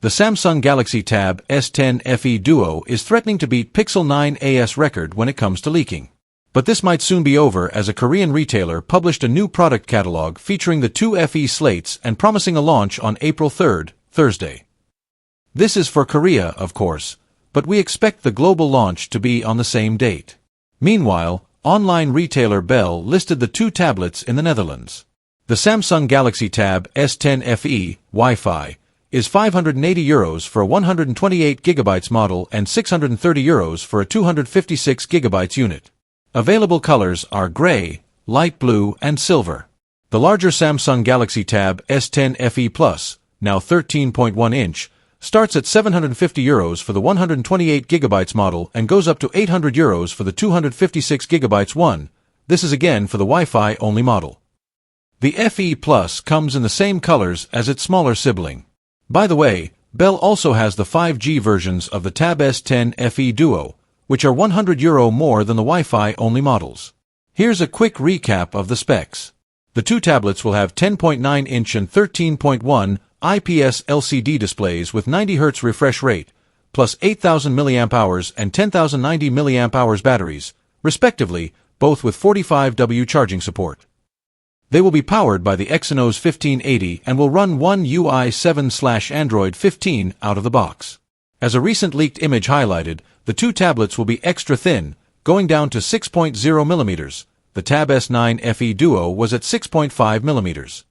The Samsung Galaxy Tab S10 FE Duo is threatening to beat Pixel 9a's record when it comes to leaking. But this might soon be over, as a Korean retailer published a new product catalog featuring the two FE slates and promising a launch on April 3rd, Thursday. This is for Korea, of course, but we expect the global launch to be on the same date. Meanwhile, online retailer Bell listed the two tablets in the Netherlands. The Samsung Galaxy Tab S10 FE Wi-Fi is €580 for a 128GB model and €630 for a 256GB unit. Available colors are gray, light blue, and silver. The larger Samsung Galaxy Tab S10 FE Plus, now 13.1-inch, starts at €750 for the 128GB model and goes up to €800 for the 256GB one. This is again for the Wi-Fi only model. The FE Plus comes in the same colors as its smaller sibling. By the way, Bell also has the 5G versions of the Tab S10 FE Duo, which are €100 more than the Wi-Fi only models. Here's a quick recap of the specs. The two tablets will have 10.9-inch and 13.1 IPS LCD displays with 90Hz refresh rate, plus 8,000 mAh and 10,090 mAh batteries, respectively, both with 45W charging support. They will be powered by the Exynos 1580 and will run One UI 7/Android 15 out of the box. As a recent leaked image highlighted, the two tablets will be extra thin, going down to 6.0mm. The Tab S9 FE Duo was at 6.5mm.